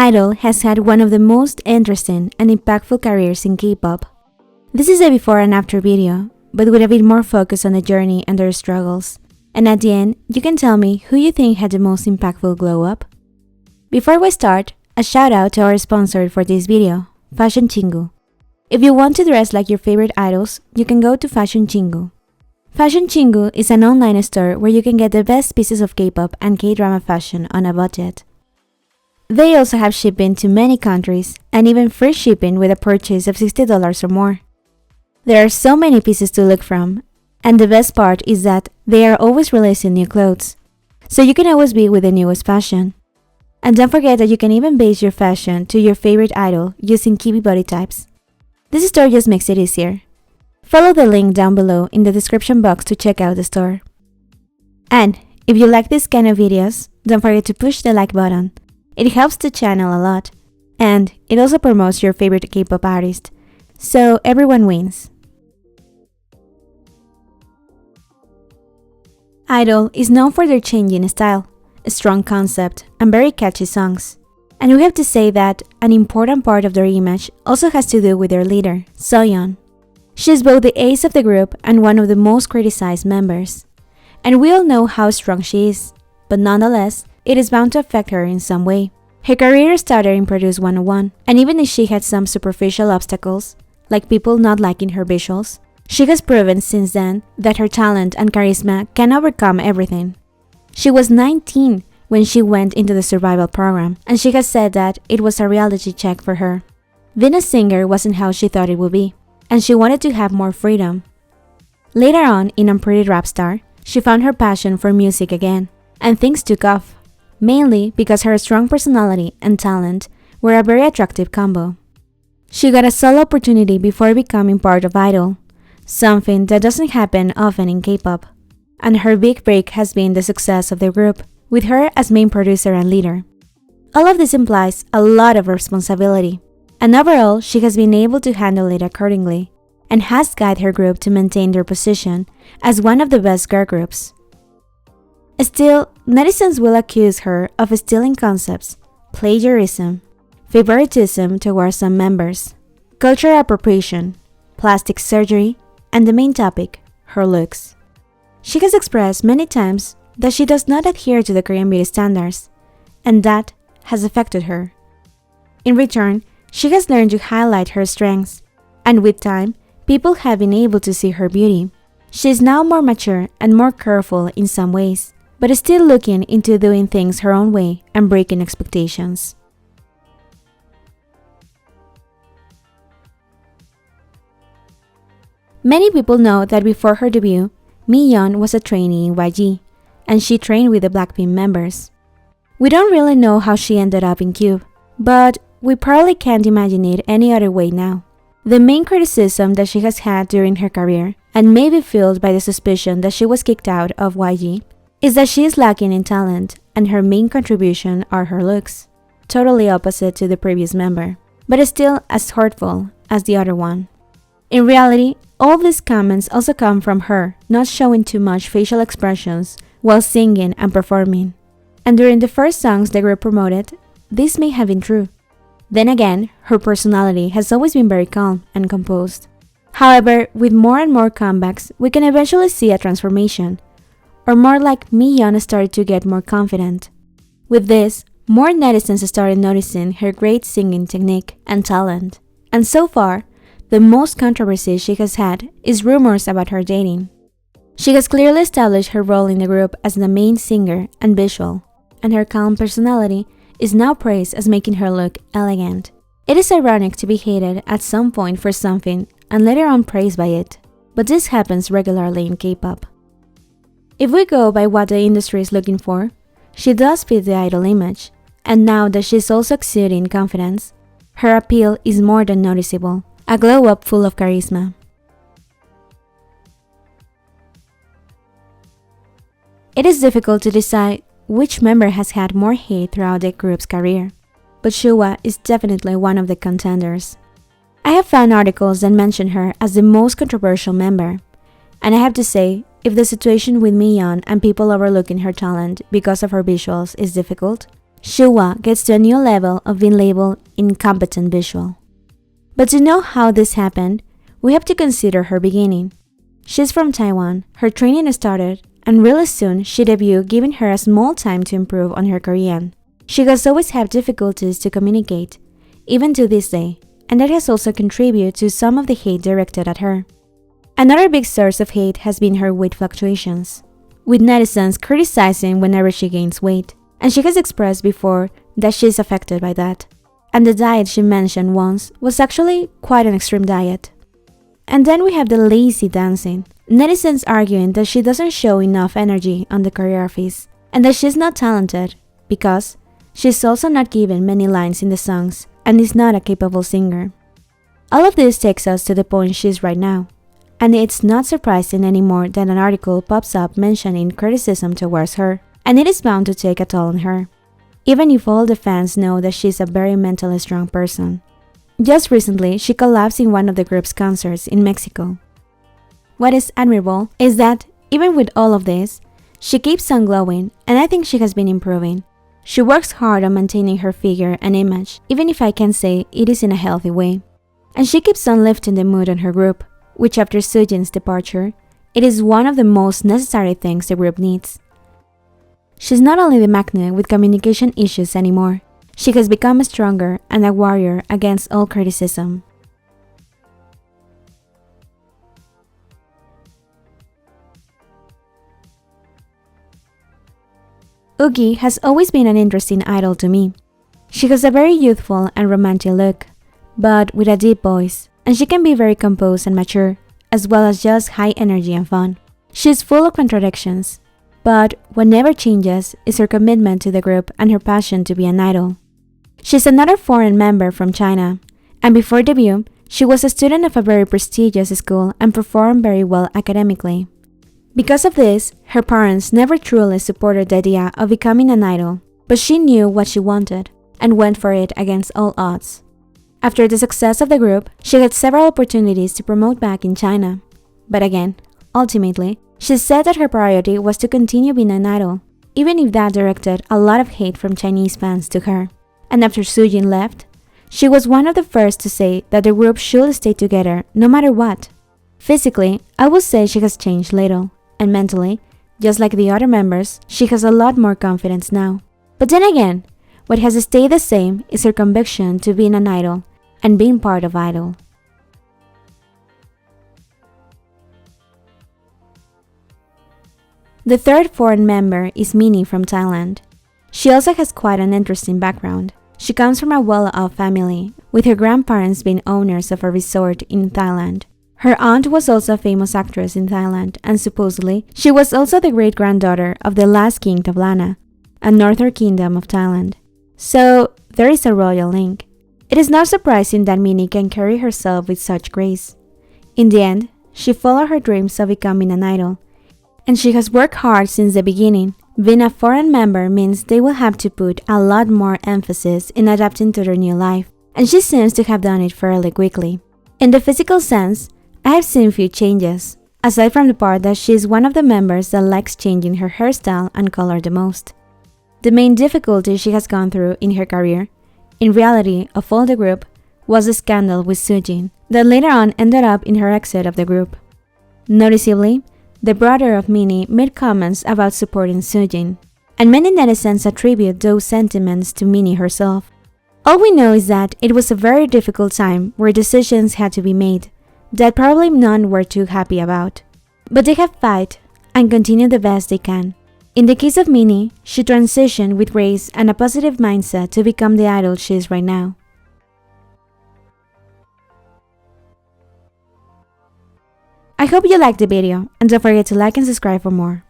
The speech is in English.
I-DLE has had one of the most interesting and impactful careers in K-pop. This is a before and after video, but with a bit more focus on the journey and their struggles. And at the end, you can tell me who you think had the most impactful glow up. Before we start, a shout out to our sponsor for this video, Fashion Chingu. If you want to dress like your favorite idols, you can go to Fashion Chingu. Fashion Chingu is an online store where you can get the best pieces of K-pop and K-drama fashion on a budget. They also have shipping to many countries and even free shipping with a purchase of $60 or more. There are so many pieces to look from, and the best part is that they are always releasing new clothes, so you can always be with the newest fashion. And don't forget that you can even base your fashion to your favorite idol using kpop body types. This store just makes it easier. Follow the link down below in the description box to check out the store. And if you like this kind of videos, don't forget to push the like button. It helps the channel a lot, and it also promotes your favorite K-pop artist, so everyone wins. I-DLE is known for their changing style, a strong concept, and very catchy songs. And we have to say that an important part of their image also has to do with their leader, Sohyun. She is both the ace of the group and one of the most criticized members. And we all know how strong she is, but nonetheless, it is bound to affect her in some way. Her career started in Produce 101, and even if she had some superficial obstacles, like people not liking her visuals, she has proven since then that her talent and charisma can overcome everything. She was 19 when she went into the survival program, and she has said that it was a reality check for her. Being a singer wasn't how she thought it would be, and she wanted to have more freedom. Later on, in Unpretty Rap Star, she found her passion for music again, and things took off, mainly because her strong personality and talent were a very attractive combo. She got a solo opportunity before becoming part of I-DLE, something that doesn't happen often in K-pop, and her big break has been the success of the group, with her as main producer and leader. All of this implies a lot of responsibility, and overall she has been able to handle it accordingly, and has guided her group to maintain their position as one of the best girl groups. Still, netizens will accuse her of stealing concepts, plagiarism, favoritism towards some members, cultural appropriation, plastic surgery, and the main topic, her looks. She has expressed many times that she does not adhere to the Korean beauty standards, and that has affected her. In return, she has learned to highlight her strengths, and with time, people have been able to see her beauty. She is now more mature and more careful in some ways, but is still looking into doing things her own way and breaking expectations. Many people know that before her debut, Meyoung was a trainee in YG, and she trained with the Blackpink members. We don't really know how she ended up in Cube, but we probably can't imagine it any other way now. The main criticism that she has had during her career, and may be fueled by the suspicion that she was kicked out of YG, is that she is lacking in talent, and her main contribution are her looks, totally opposite to the previous member, but still as hurtful as the other one. In reality, all these comments also come from her not showing too much facial expressions while singing and performing. And during the first songs the group promoted, this may have been true. Then again, her personality has always been very calm and composed. However, with more and more comebacks, we can eventually see a transformation, or more like Meyoung started to get more confident. With this, more netizens started noticing her great singing technique and talent. And so far, the most controversy she has had is rumors about her dating. She has clearly established her role in the group as the main singer and visual, and her calm personality is now praised as making her look elegant. It is ironic to be hated at some point for something and later on praised by it, but this happens regularly in K-pop. If we go by what the industry is looking for, she does fit the idol image, and now that she's also exuding confidence, her appeal is more than noticeable, a glow-up full of charisma. It is difficult to decide which member has had more hate throughout the group's career, but Shua is definitely one of the contenders. I have found articles that mention her as the most controversial member, and I have to say, if the situation with Meyoung and people overlooking her talent because of her visuals is difficult, Shuhwa gets to a new level of being labeled incompetent visual. But to know how this happened, we have to consider her beginning. She's from Taiwan, her training started, and really soon she debuted, giving her a small time to improve on her Korean. She has always had difficulties to communicate, even to this day, and that has also contributed to some of the hate directed at her. Another big source of hate has been her weight fluctuations, with netizens criticizing whenever she gains weight, and she has expressed before that she is affected by that. And the diet she mentioned once was actually quite an extreme diet. And then we have the lazy dancing, netizens arguing that she doesn't show enough energy on the choreographies, and that she's not talented, because she's also not given many lines in the songs, and is not a capable singer. All of this takes us to the point she's right now, and it's not surprising anymore that an article pops up mentioning criticism towards her, and it is bound to take a toll on her, even if all the fans know that she's a very mentally strong person. Just recently, she collapsed in one of the group's concerts in Mexico. What is admirable is that, even with all of this, she keeps on glowing, and I think she has been improving. She works hard on maintaining her figure and image, even if I can say it is in a healthy way. And she keeps on lifting the mood on her group, which after Sohyun's departure, it is one of the most necessary things the group needs. She's not only the magnet with communication issues anymore, she has become stronger and a warrior against all criticism. Oogie has always been an interesting idol to me. She has a very youthful and romantic look, but with a deep voice, and she can be very composed and mature, as well as just high energy and fun. She is full of contradictions, but what never changes is her commitment to the group and her passion to be an idol. She's another foreign member from China, and before debut, she was a student of a very prestigious school and performed very well academically. Because of this, her parents never truly supported the idea of becoming an idol, but she knew what she wanted and went for it against all odds. After the success of the group, she had several opportunities to promote back in China, but again, ultimately, she said that her priority was to continue being an idol, even if that directed a lot of hate from Chinese fans to her. And after Sohyun left, she was one of the first to say that the group should stay together no matter what. Physically, I would say she has changed little, and mentally, just like the other members, she has a lot more confidence now. But then again, what has stayed the same is her conviction to being an idol and being part of I-DLE. The third foreign member is Minnie from Thailand. She also has quite an interesting background. She comes from a well-off family, with her grandparents being owners of a resort in Thailand. Her aunt was also a famous actress in Thailand, and supposedly, she was also the great-granddaughter of the last king of Lana, a northern kingdom of Thailand. So, there is a royal link. It is not surprising that Minnie can carry herself with such grace. In the end, she followed her dreams of becoming an idol, and she has worked hard since the beginning. Being a foreign member means they will have to put a lot more emphasis in adapting to their new life, and she seems to have done it fairly quickly. In the physical sense, I have seen few changes, aside from the part that she is one of the members that likes changing her hairstyle and color the most. The main difficulty she has gone through in her career, in reality of all the group, was the scandal with Sohyun, that later on ended up in her exit of the group. Noticeably, the brother of Minnie made comments about supporting Sohyun, and many netizens attribute those sentiments to Minnie herself. All we know is that it was a very difficult time where decisions had to be made that probably none were too happy about. But they have fight and continue the best they can. In the case of Minnie, she transitioned with grace and a positive mindset to become the idol she is right now. I hope you liked the video, and don't forget to like and subscribe for more.